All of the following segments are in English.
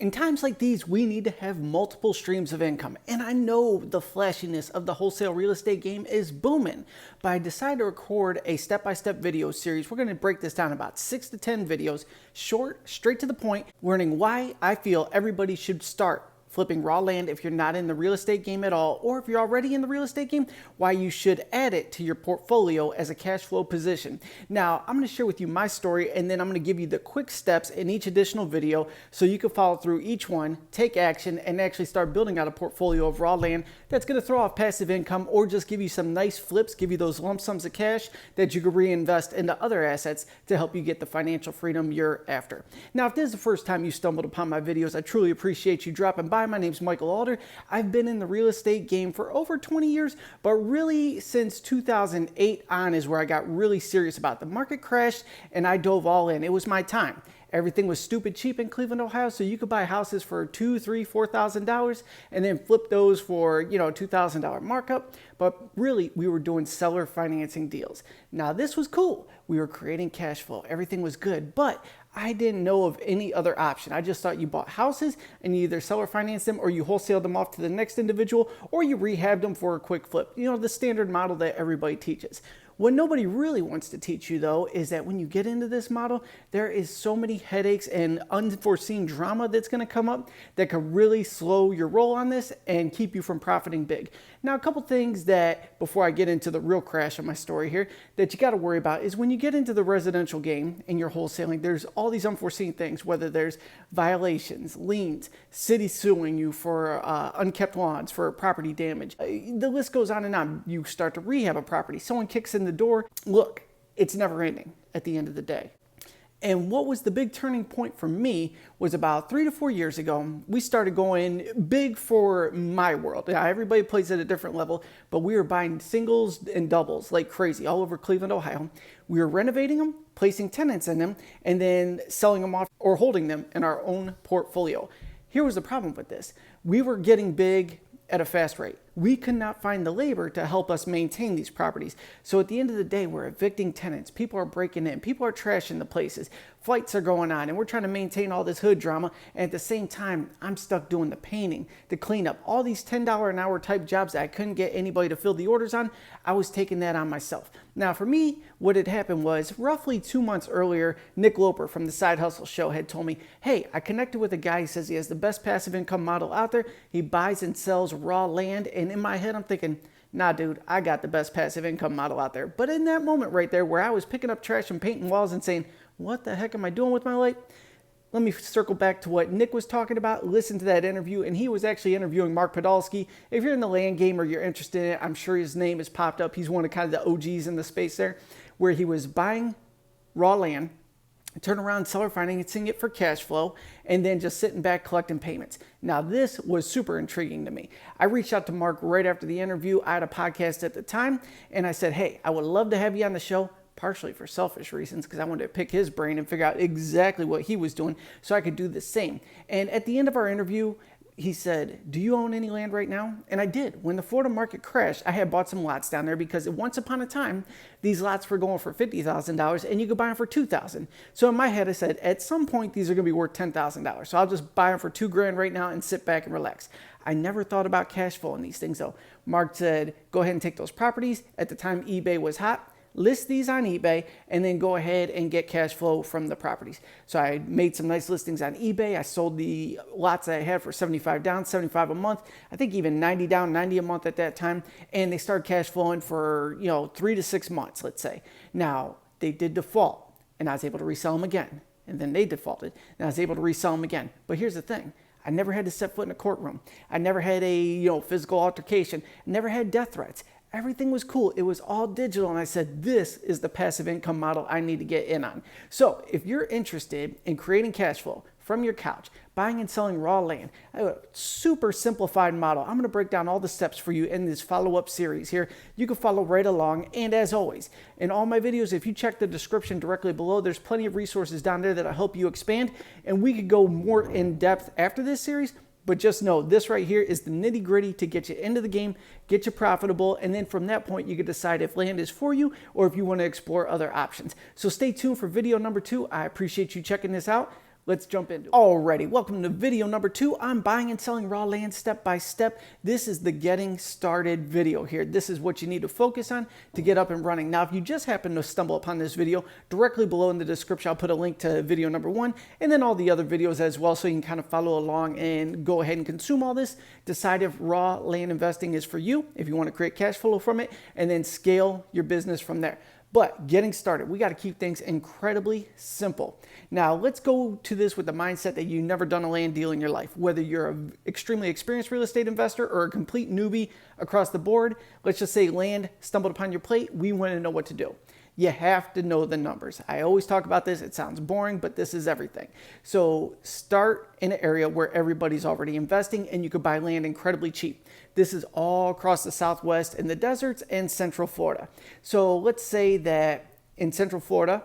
In times like these, we need to have multiple streams of income. And I know the flashiness of the wholesale real estate game is booming, but I decided to record a step-by-step video series. We're going to break this down about 6 to 10 videos, short, straight to the point, learning why I feel everybody should start flipping raw land if you're not in the real estate game at all, or if you're already in the real estate game, why you should add it to your portfolio as a cash flow position. Now, I'm going to share with you my story, and then I'm going to give you the quick steps in each additional video so you can follow through each one, take action, and actually start building out a portfolio of raw land that's going to throw off passive income or just give you some nice flips, give you those lump sums of cash that you could reinvest into other assets to help you get the financial freedom you're after. Now, if this is the first time you stumbled upon my videos, I truly appreciate you dropping by. My name's Michael Alder. I've been in the real estate game for over 20 years, but really since 2008 on is where I got really serious about it. The market crashed and I dove all in. It was my time. Everything was stupid cheap in Cleveland, Ohio, so you could buy houses for $2,000, $3,000, $4,000 and then flip those for, $2,000 markup. But really, we were doing seller financing deals. Now, this was cool. We were creating cash flow. Everything was good, but I didn't know of any other option. I just thought you bought houses and you either seller finance them or you wholesale them off to the next individual or you rehab them for a quick flip. The standard model that everybody teaches. What nobody really wants to teach you, though, is that when you get into this model, there is so many headaches and unforeseen drama that's going to come up that could really slow your roll on this and keep you from profiting big. Now, a couple things that, before I get into the real crash of my story here, that you got to worry about is when you get into the residential game and you're wholesaling, there's all these unforeseen things, whether there's violations, liens, city suing you for unkept lawns, for property damage. The list goes on and on. You start to rehab a property. Someone kicks in the door. Look, it's never ending at the end of the day. And what was the big turning point for me was about 3 to 4 years ago, we started going big for my world. Now, everybody plays at a different level, but we were buying singles and doubles like crazy all over Cleveland, Ohio. We were renovating them, placing tenants in them, and then selling them off or holding them in our own portfolio. Here was the problem with this. We were getting big at a fast rate. We could not find the labor to help us maintain these properties. So at the end of the day, we're evicting tenants. People are breaking in. People are trashing the places. Fights are going on, and we're trying to maintain all this hood drama. And at the same time, I'm stuck doing the painting, the cleanup, all these $10 an hour type jobs that I couldn't get anybody to fill the orders on. I was taking that on myself. Now, for me, what had happened was roughly 2 months earlier, Nick Loper from the Side Hustle Show had told me, hey, I connected with a guy. He says he has the best passive income model out there. He buys and sells raw land. And in my head, I'm thinking, nah, dude, I got the best passive income model out there. But in that moment right there where I was picking up trash and painting walls and saying, what the heck am I doing with my life? Let me circle back to what Nick was talking about. Listen to that interview. And he was actually interviewing Mark Podolsky. If you're in the land game or you're interested in it, I'm sure his name has popped up. He's one of kind of the OGs in the space there, where he was buying raw land, turn around seller financing it for cash flow, and then just sitting back collecting payments. Now, this was super intriguing to me. I reached out to Mark right after the interview. I had a podcast at the time, and I said, hey, I would love to have you on the show, partially for selfish reasons, because I wanted to pick his brain and figure out exactly what he was doing so I could do the same. And at the end of our interview, he said, do you own any land right now? And I did. When the Florida market crashed, I had bought some lots down there because once upon a time, these lots were going for $50,000 and you could buy them for $2,000. So in my head, I said, at some point, these are going to be worth $10,000. So I'll just buy them for $2,000 right now and sit back and relax. I never thought about cash flow in these things though. Mark said, go ahead and take those properties. At the time, eBay was hot. List these on eBay and then go ahead and get cash flow from the properties. So I made some nice listings on eBay. I sold the lots that I had for 75 down, 75 a month. I think even 90 down, 90 a month at that time. And they started cash flowing for, 3 to 6 months, let's say. Now, they did default and I was able to resell them again. And then they defaulted and I was able to resell them again. But here's the thing. I never had to set foot in a courtroom. I never had a, physical altercation. Never had death threats. Everything was cool. It was all digital. And I said, this is the passive income model I need to get in on. So if you're interested in creating cash flow from your couch, buying and selling raw land, I have a super simplified model. I'm going to break down all the steps for you in this follow-up series here. You can follow right along. And as always, in all my videos, if you check the description directly below, there's plenty of resources down there that'll help you expand. And we could go more in depth after this series. But just know this right here is the nitty gritty to get you into the game, get you profitable, and then from that point you can decide if land is for you or if you want to explore other options. So stay tuned for video number 2. I appreciate you checking this out. Let's jump into it. Alrighty, welcome to video number 2. I'm buying and selling raw land step by step. This is the getting started video here. This is what you need to focus on to get up and running. Now, if you just happen to stumble upon this video, directly below in the description, I'll put a link to video number 1 and then all the other videos as well, so you can kind of follow along and go ahead and consume all this. Decide if raw land investing is for you, if you want to create cash flow from it, and then scale your business from there. But getting started, we got to keep things incredibly simple. Now, let's go to this with the mindset that you've never done a land deal in your life. Whether you're an extremely experienced real estate investor or a complete newbie across the board, let's just say land stumbled upon your plate, we want to know what to do. You have to know the numbers. I always talk about this. It sounds boring, but this is everything. So start in an area where everybody's already investing and you could buy land incredibly cheap. This is all across the Southwest and the deserts and Central Florida. So let's say that in Central Florida,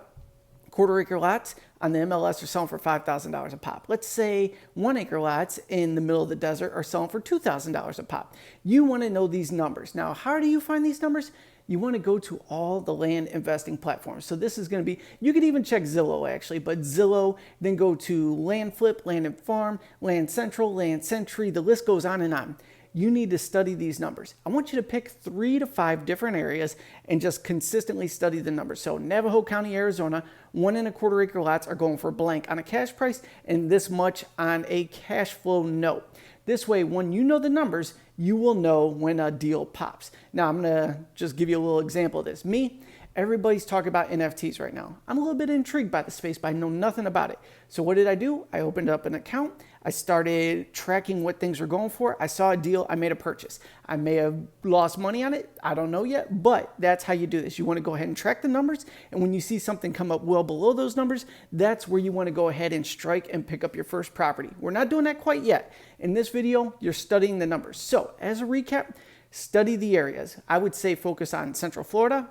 quarter-acre lots on the MLS are selling for $5,000 a pop. Let's say 1-acre lots in the middle of the desert are selling for $2,000 a pop. You want to know these numbers. Now, how do you find these numbers? You want to go to all the land investing platforms. So this is going to be, you could even check Zillow actually, but Zillow, then go to Land Flip, Land and Farm, Land Central, Land Century, the list goes on and on. You need to study these numbers. I want you to pick 3 to 5 different areas and just consistently study the numbers. So Navajo County, Arizona, 1 1/4 acre lots are going for blank on a cash price and this much on a cash flow note. This way, when you know the numbers, you will know when a deal pops. Now, I'm gonna just give you a little example of this. Me, everybody's talking about NFTs right now. I'm a little bit intrigued by the space, but I know nothing about it. So what did I do? I opened up an account. I started tracking what things were going for. I saw a deal. I made a purchase. I may have lost money on it. I don't know yet, but that's how you do this. You want to go ahead and track the numbers. And when you see something come up well below those numbers, that's where you want to go ahead and strike and pick up your first property. We're not doing that quite yet. In this video, you're studying the numbers. So as a recap, study the areas. I would say focus on Central Florida,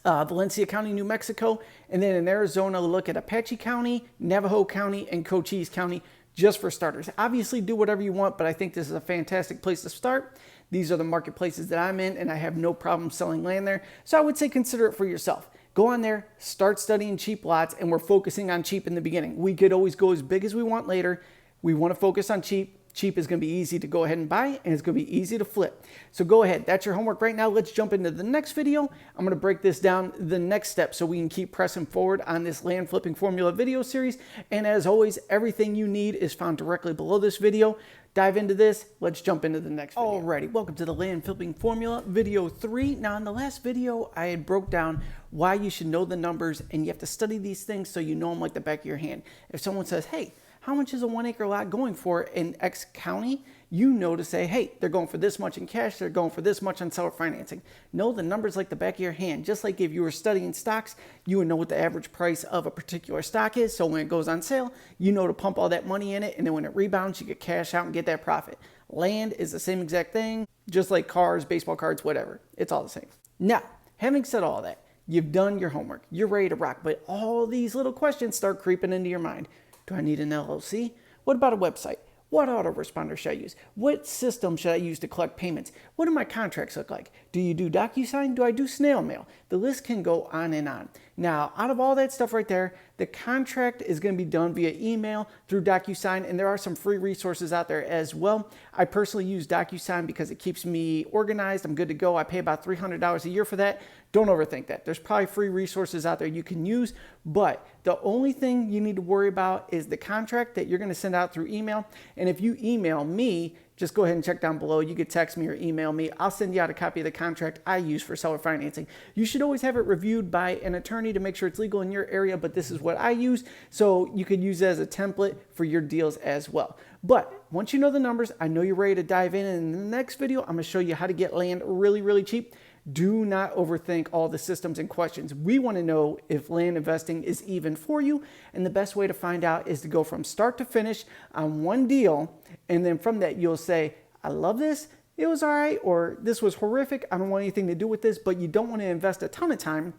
Valencia County, New Mexico, and then in Arizona, look at Apache County, Navajo County, and Cochise County, just for starters. Obviously, do whatever you want, but I think this is a fantastic place to start. These are the marketplaces that I'm in, and I have no problem selling land there. So I would say consider it for yourself. Go on there, start studying cheap lots, and we're focusing on cheap in the beginning. We could always go as big as we want later. We want to focus on cheap. Cheap is going to be easy to go ahead and buy, and it's going to be easy to flip. So go ahead. That's your homework right now. Let's jump into the next video. I'm going to break this down the next step so we can keep pressing forward on this land flipping formula video series. And as always, everything you need is found directly below this video. Dive into this. Let's jump into the next video. Alrighty, welcome to the land flipping formula video 3. Now in the last video, I had broke down why you should know the numbers and you have to study these things so you know them like the back of your hand. If someone says, hey, how much is a 1-acre lot going for in X county? You know to say, hey, they're going for this much in cash, they're going for this much on seller financing. Know the numbers like the back of your hand. Just like if you were studying stocks, you would know what the average price of a particular stock is. So when it goes on sale, you know to pump all that money in it. And then when it rebounds, you get cash out and get that profit. Land is the same exact thing, just like cars, baseball cards, whatever. It's all the same. Now, having said all that, you've done your homework. You're ready to rock. But all these little questions start creeping into your mind. Do I need an LLC? What about a website? What autoresponder should I use? What system should I use to collect payments? What do my contracts look like? Do you do DocuSign? Do I do snail mail? The list can go on and on. Now, out of all that stuff right there, the contract is going to be done via email through DocuSign, and there are some free resources out there as well. I personally use DocuSign because it keeps me organized. I'm good to go. I pay about $300 a year for that. Don't overthink that. There's probably free resources out there you can use, but the only thing you need to worry about is the contract that you're going to send out through email. And if you email me, just go ahead and check down below. You could text me or email me. I'll send you out a copy of the contract I use for seller financing. You should always have it reviewed by an attorney to make sure it's legal in your area, but this is what I use. So you could use it as a template for your deals as well. But once you know the numbers, I know you're ready to dive in. And in the next video, I'm going to show you how to get land really, really cheap. Do not overthink all the systems and questions. We want to know if land investing is even for you. And the best way to find out is to go from start to finish on one deal. And then from that, you'll say, I love this. It was all right. Or this was horrific. I don't want anything to do with this. But you don't want to invest a ton of time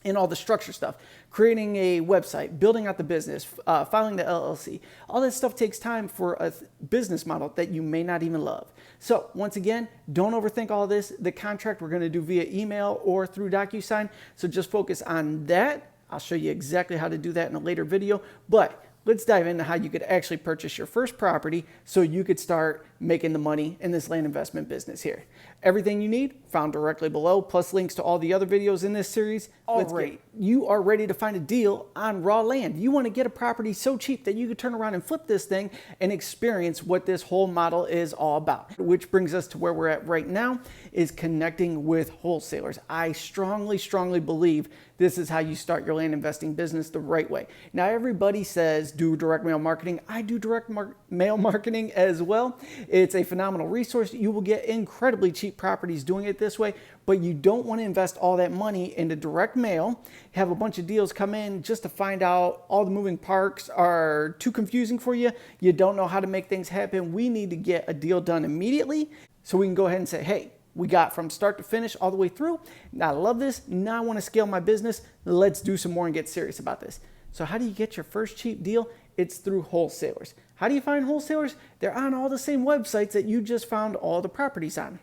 in all the structure stuff, creating a website, building out the business, filing the LLC. All that stuff takes time for a business model that you may not even love. So once again, don't overthink all this. The contract we're going to do via email or through DocuSign. So just focus on that. I'll show you exactly how to do that in a later video. But let's dive into how you could actually purchase your first property so you could start making the money in this land investment business here. Everything you need found directly below, plus links to all the other videos in this series. All right, you are ready to find a deal on raw land. You want to get a property so cheap that you could turn around and flip this thing and experience what this whole model is all about. Which brings us to where we're at right now, is connecting with wholesalers. I strongly believe this is how you start your land investing business the right way. Now, everybody says do direct mail marketing. I do direct mail marketing as well. It's a phenomenal resource. You will get incredibly cheap properties doing it this way, but you don't want to invest all that money into direct mail, have a bunch of deals come in just to find out all the moving parts are too confusing for you. You don't know how to make things happen. We need to get a deal done immediately so we can go ahead and say, hey, we got from start to finish all the way through. Now I love this. Now I want to scale my business. Let's do some more and get serious about this. So how do you get your first cheap deal? It's through wholesalers. How do you find wholesalers? They're on all the same websites that you just found all the properties on.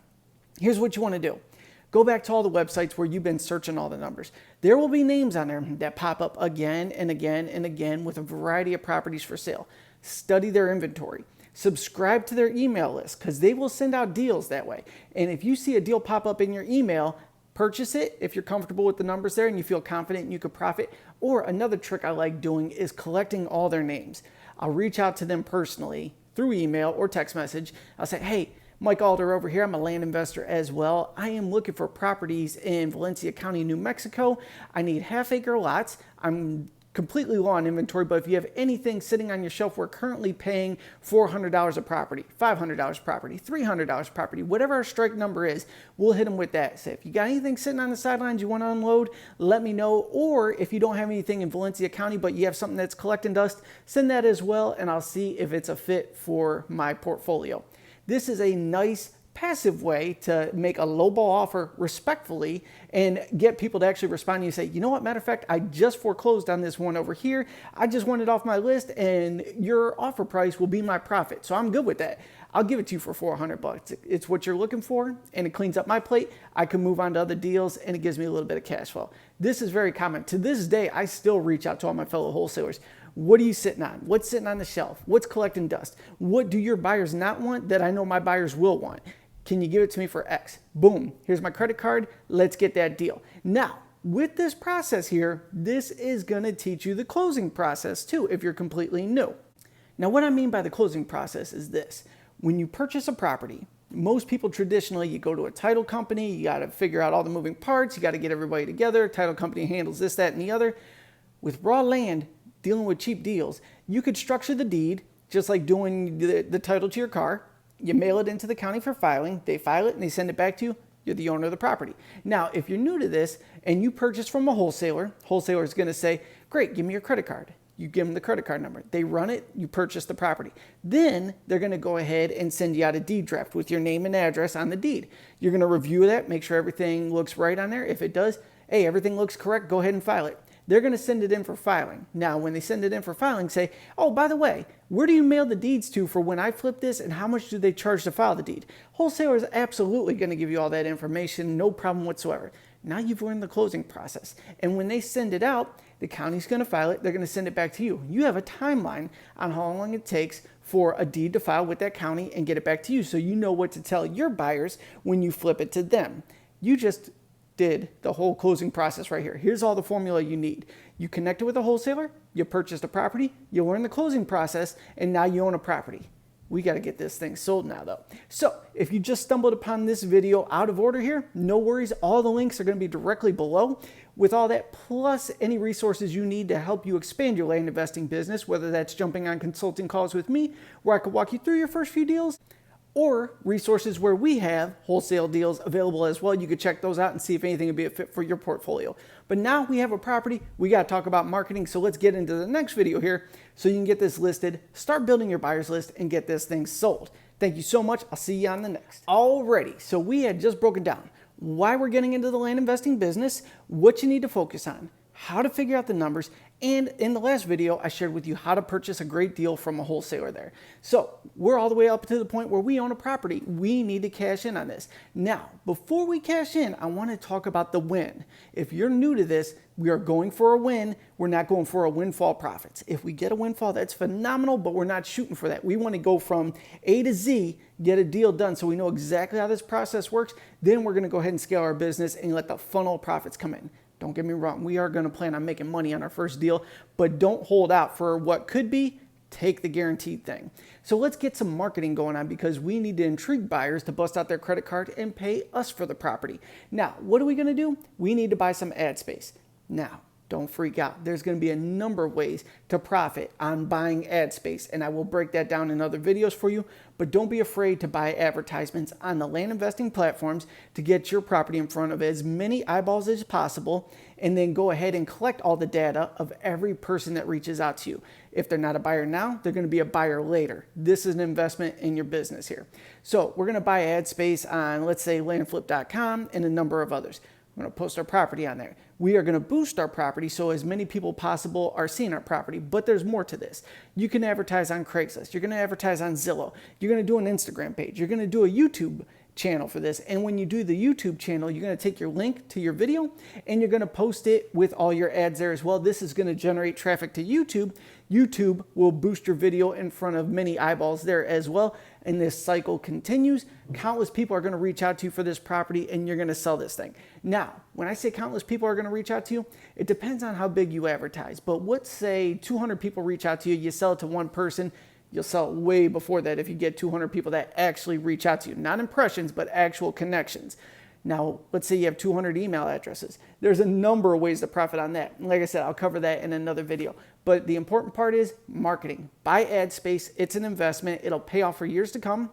Here's what you want to do. Go back to all the websites where you've been searching all the numbers. There will be names on there that pop up again and again and again with a variety of properties for sale. Study their inventory. Subscribe to their email list because they will send out deals that way. And if you see a deal pop up in your email, purchase it if you're comfortable with the numbers there and you feel confident you could profit. Or another trick I like doing is collecting all their names. I'll reach out to them personally through email or text message. I'll say, hey, Mike Alder over here. I'm a land investor as well. I am looking for properties in Valencia County, New Mexico. I need half-acre lots. I'm completely low on inventory, but if you have anything sitting on your shelf, we're currently paying $400 a property, $500 a property, $300 a property, whatever our strike number is, we'll hit them with that. So if you got anything sitting on the sidelines you want to unload, let me know. Or if you don't have anything in Valencia County, but you have something that's collecting dust, send that as well, and I'll see if it's a fit for my portfolio. This is a nice passive way to make a lowball offer respectfully and get people to actually respond to you and say, you know what, matter of fact, I just foreclosed on this one over here. I just want it off my list and your offer price will be my profit. So I'm good with that. I'll give it to you for $400. It's what you're looking for and it cleans up my plate. I can move on to other deals and it gives me a little bit of cash flow. This is very common. To this day, I still reach out to all my fellow wholesalers. What are you sitting on? What's sitting on the shelf? What's collecting dust? What do your buyers not want that I know my buyers will want? Can you give it to me for X? Boom, here's my credit card. Let's get that deal. Now, with this process here, this is going to teach you the closing process too, if you're completely new. Now, what I mean by the closing process is this. When you purchase a property, most people traditionally, you go to a title company, you got to figure out all the moving parts, you got to get everybody together, title company handles this, that, and the other. With raw land, dealing with cheap deals, you could structure the deed just like doing the title to your car. You mail it into the county for filing, they file it and they send it back to you. You're the owner of the property. Now, if you're new to this and you purchase from a wholesaler is going to say, great, give me your credit card. You give them the credit card number. They run it, you purchase the property. Then they're going to go ahead and send you out a deed draft with your name and address on the deed. You're going to review that, make sure everything looks right on there. If it does, hey, everything looks correct, go ahead and file it. They're going to send it in for filing. Now, when they send it in for filing, say, oh, by the way, where do you mail the deeds to for when I flip this and how much do they charge to file the deed? Wholesaler is absolutely going to give you all that information, no problem whatsoever. Now you've learned the closing process. And when they send it out, the county's going to file it. They're going to send it back to you. You have a timeline on how long it takes for a deed to file with that county and get it back to you. So you know what to tell your buyers when you flip it to them. You just did the whole closing process right here. Here's all the formula you need. You connected with a wholesaler, you purchased a property, you learned the closing process, and now you own a property. We got to get this thing sold now though. So if you just stumbled upon this video out of order here, no worries. All the links are going to be directly below with all that, plus any resources you need to help you expand your land investing business, whether that's jumping on consulting calls with me, where I could walk you through your first few deals, or resources where we have wholesale deals available as well. You could check those out and see if anything would be a fit for your portfolio. But now we have a property, we got to talk about marketing. So let's get into the next video here so you can get this listed, start building your buyers list and get this thing sold. Thank you so much. I'll see you on the next. Alrighty, so we had just broken down why we're getting into the land investing business, what you need to focus on, how to figure out the numbers, And in the last video, I shared with you how to purchase a great deal from a wholesaler there. So we're all the way up to the point where we own a property. We need to cash in on this. Now, before we cash in, I want to talk about the win. If you're new to this, we are going for a win. We're not going for a windfall profits. If we get a windfall, that's phenomenal, but we're not shooting for that. We want to go from A to Z, get a deal done so we know exactly how this process works. Then we're going to go ahead and scale our business and let the funnel profits come in. Don't get me wrong. We are going to plan on making money on our first deal, but don't hold out for what could be. Take the guaranteed thing. So let's get some marketing going on because we need to intrigue buyers to bust out their credit card and pay us for the property. Now, what are we going to do? We need to buy some ad space. Now, don't freak out. There's going to be a number of ways to profit on buying ad space, and I will break that down in other videos for you. But don't be afraid to buy advertisements on the land investing platforms to get your property in front of as many eyeballs as possible, and then go ahead and collect all the data of every person that reaches out to you. If they're not a buyer now, they're going to be a buyer later. This is an investment in your business here. So we're going to buy ad space on, let's say, landflip.com and a number of others. We're going to post our property on there. We are going to boost our property so as many people possible are seeing our property, but there's more to this. You can advertise on Craigslist. You're going to advertise on Zillow. You're going to do an Instagram page. You're going to do a YouTube channel for this. And when you do the YouTube channel, you're going to take your link to your video and you're going to post it with all your ads there as well. This is going to generate traffic to YouTube. YouTube will boost your video in front of many eyeballs there as well. And this cycle continues. Countless people are going to reach out to you for this property and you're going to sell this thing. Now, when I say countless people are going to reach out to you, it depends on how big you advertise. But let's say 200 people reach out to you, you sell it to one person. You'll sell it way before that if you get 200 people that actually reach out to you. Not impressions, but actual connections. Now, let's say you have 200 email addresses. There's a number of ways to profit on that. And like I said, I'll cover that in another video. But the important part is marketing. Buy ad space. It's an investment. It'll pay off for years to come.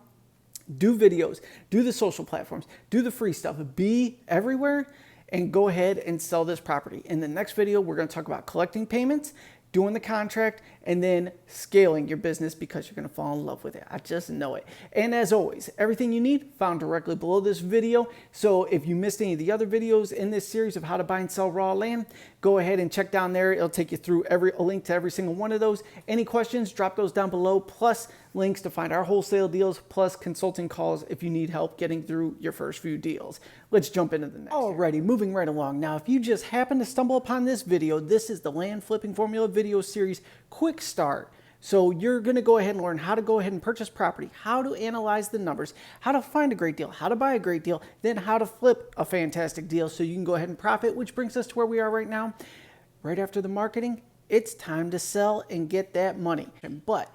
Do videos. Do the social platforms. Do the free stuff. Be everywhere and go ahead and sell this property. In the next video, we're going to talk about collecting payments, doing the contract, and then scaling your business because you're going to fall in love with it. I just know it. And as always, everything you need found directly below this video. So if you missed any of the other videos in this series of how to buy and sell raw land, go ahead and check down there. It'll take you through a link to every single one of those. Any questions, drop those down below, plus links to find our wholesale deals, plus consulting calls if you need help getting through your first few deals. Let's jump into the next. Alrighty, moving right along. Now, if you just happen to stumble upon this video, this is the Land Flipping Formula video series quick start. So you're going to go ahead and learn how to go ahead and purchase property, how to analyze the numbers, how to find a great deal, how to buy a great deal, then how to flip a fantastic deal so you can go ahead and profit, which brings us to where we are right now. Right after the marketing, it's time to sell and get that money. But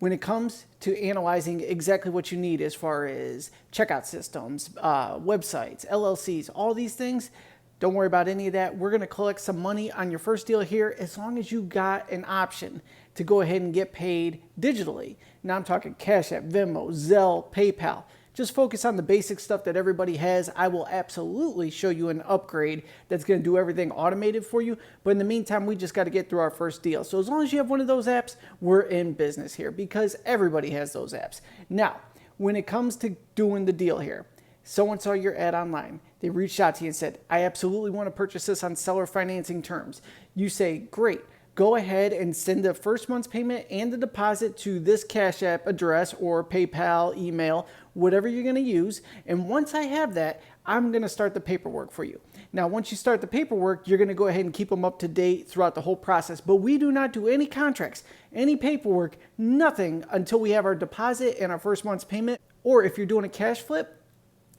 when it comes to analyzing exactly what you need as far as checkout systems, websites, LLCs, all these things, don't worry about any of that. We're going to collect some money on your first deal here as long as you got an option to go ahead and get paid digitally. Now I'm talking Cash App, Venmo, Zelle, PayPal. Just focus on the basic stuff that everybody has. I will absolutely show you an upgrade that's going to do everything automated for you. But in the meantime, we just got to get through our first deal. So as long as you have one of those apps, we're in business here because everybody has those apps. Now, when it comes to doing the deal here, someone saw your ad online. They reached out to you and said, I absolutely want to purchase this on seller financing terms. You say, great. Go ahead and send the first month's payment and the deposit to this Cash App address or PayPal, email, whatever you're going to use. And once I have that, I'm going to start the paperwork for you. Now, once you start the paperwork, you're going to go ahead and keep them up to date throughout the whole process. But we do not do any contracts, any paperwork, nothing until we have our deposit and our first month's payment. Or if you're doing a cash flip,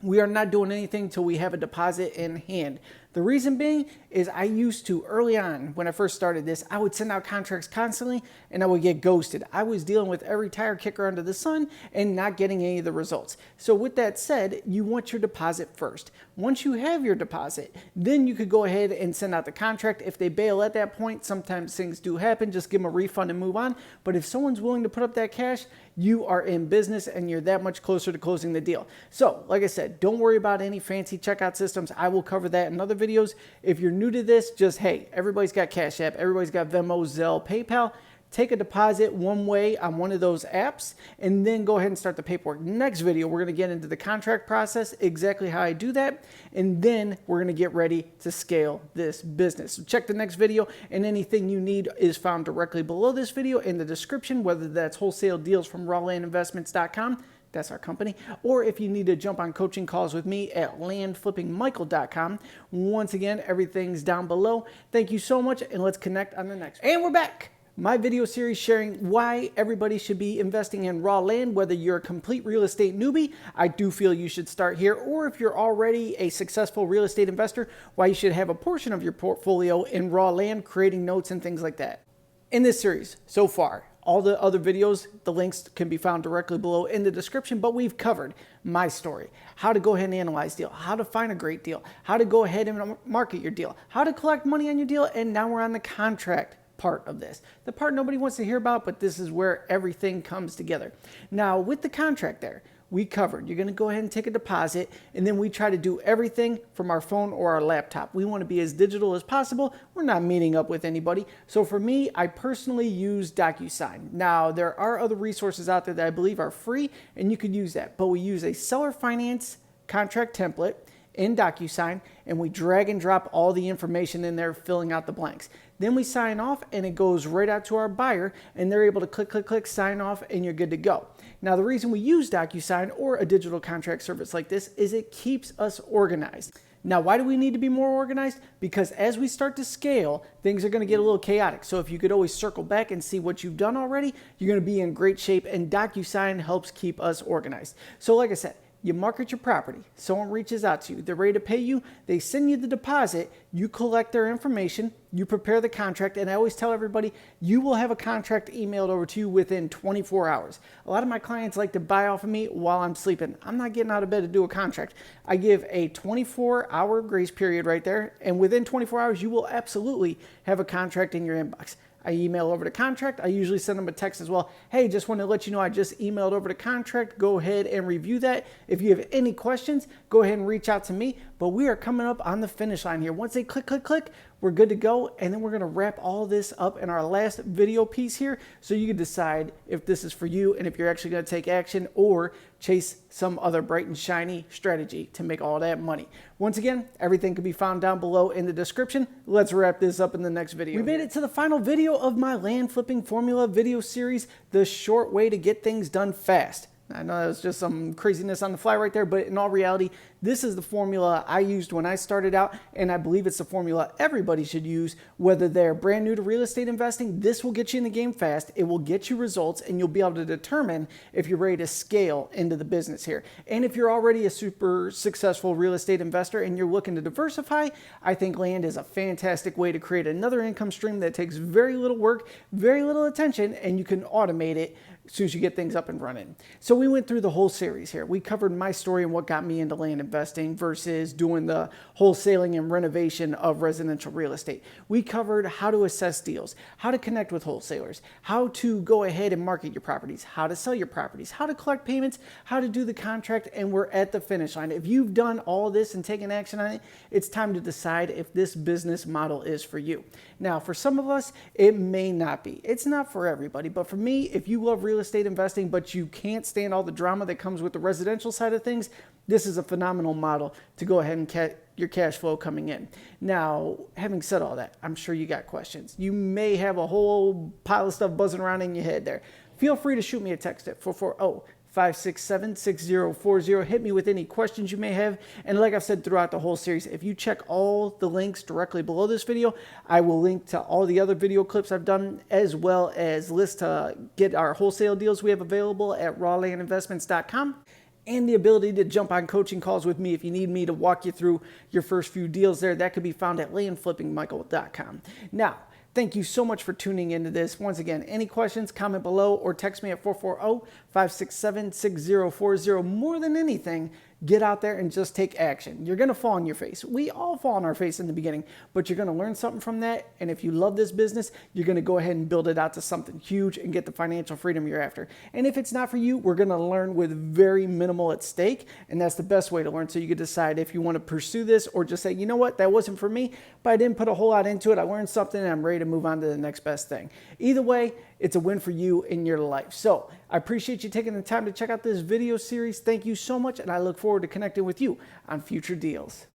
we are not doing anything until we have a deposit in hand. The reason being is I used to, early on when I first started this, I would send out contracts constantly and I would get ghosted. I was dealing with every tire kicker under the sun and not getting any of the results. So with that said, you want your deposit first. Once you have your deposit, then you could go ahead and send out the contract. If they bail at that point, sometimes things do happen, just give them a refund and move on. But if someone's willing to put up that cash, you are in business and you're that much closer to closing the deal. So like I said, don't worry about any fancy checkout systems. I will cover that in other videos. If you're new to this, just, hey, everybody's got Cash App, everybody's got Venmo, Zelle, PayPal. take a deposit one way on one of those apps, and then go ahead and start the paperwork. Next video, we're going to get into the contract process, exactly how I do that, and then we're going to get ready to scale this business. So check the next video, and anything you need is found directly below this video in the description, whether that's wholesale deals from rawlandinvestments.com. That's our company. Or if you need to jump on coaching calls with me at landflippingmichael.com. Once again, everything's down below. Thank you so much, and let's connect on the next one. And we're back. My video series sharing why everybody should be investing in raw land, whether you're a complete real estate newbie, I do feel you should start here, or if you're already a successful real estate investor, why you should have a portion of your portfolio in raw land, creating notes and things like that. In this series so far, all the other videos, the links can be found directly below in the description, but we've covered my story, how to go ahead and analyze deal, how to find a great deal, how to go ahead and market your deal, how to collect money on your deal, and now we're on the contract part of this. The part nobody wants to hear about, but this is where everything comes together. Now, with the contract there, we covered, you're going to go ahead and take a deposit, and then we try to do everything from our phone or our laptop. We want to be as digital as possible. We're not meeting up with anybody. So for me, I personally use DocuSign. Now, there are other resources out there that I believe are free, and you could use that. But we use a seller finance contract template in DocuSign, and we drag and drop all the information in there, filling out the blanks. Then we sign off, and it goes right out to our buyer, and they're able to click, click, click, sign off, and you're good to go. Now, the reason we use DocuSign or a digital contract service like this is it keeps us organized. Now, why do we need to be more organized? Because as we start to scale, things are going to get a little chaotic. So if you could always circle back and see what you've done already, you're going to be in great shape, and DocuSign helps keep us organized. So like I said, you market your property, someone reaches out to you, they're ready to pay you, they send you the deposit, you collect their information, you prepare the contract, and I always tell everybody, you will have a contract emailed over to you within 24 hours. A lot of my clients like to buy off of me while I'm sleeping. I'm not getting out of bed to do a contract. I give a 24-hour grace period right there, and within 24 hours, you will absolutely have a contract in your inbox. I email over the contract. I usually send them a text as well. Hey, just want to let you know I just emailed over the contract. Go ahead and review that. If you have any questions, go ahead and reach out to me. But we are coming up on the finish line here. Once they click, click, click, we're good to go. And then we're going to wrap all this up in our last video piece here, so you can decide if this is for you and if you're actually going to take action or chase some other bright and shiny strategy to make all that money. Once again, everything can be found down below in the description. Let's wrap this up in the next video. We made it to the final video of my land flipping formula video series, the short way to get things done fast. I know that was just some craziness on the fly right there, but in all reality, this is the formula I used when I started out, and I believe it's the formula everybody should use, whether they're brand new to real estate investing. This will get you in the game fast, it will get you results, and you'll be able to determine if you're ready to scale into the business here. And if you're already a super successful real estate investor and you're looking to diversify, I think land is a fantastic way to create another income stream that takes very little work, very little attention, and you can automate it as soon as you get things up and running. So we went through the whole series here. We covered my story and what got me into land investing versus doing the wholesaling and renovation of residential real estate. We covered how to assess deals, how to connect with wholesalers, how to go ahead and market your properties, how to sell your properties, how to collect payments, how to do the contract, and we're at the finish line. If you've done all this and taken action on it, it's time to decide if this business model is for you. Now, for some of us, it may not be. It's not for everybody, but for me, if you love real estate investing, but you can't stand all the drama that comes with the residential side of things, this is a phenomenal model to go ahead and get your cash flow coming in. Now, having said all that, I'm sure you got questions. You may have a whole pile of stuff buzzing around in your head there. Feel free to shoot me a text at 440-567-6040. Hit me with any questions you may have. And like I've said throughout the whole series, if you check all the links directly below this video, I will link to all the other video clips I've done, as well as lists to get our wholesale deals we have available at rawlandinvestments.com. And the ability to jump on coaching calls with me if you need me to walk you through your first few deals there. That could be found at landflippingmichael.com. Now, thank you so much for tuning into this. Once again, any questions, comment below or text me at 440-567-6040. More than anything, Get out there and just take action. You're going to fall on your face. We all fall on our face in the beginning, but you're going to learn something from that. And if you love this business, you're going to go ahead and build it out to something huge and get the financial freedom you're after. And if it's not for you, we're going to learn with very minimal at stake. And that's the best way to learn. So you can decide if you want to pursue this or just say, you know what, that wasn't for me, but I didn't put a whole lot into it. I learned something and I'm ready to move on to the next best thing. Either way, it's a win for you in your life. So I appreciate you taking the time to check out this video series. Thank you so much. And I look forward to connecting with you on future deals.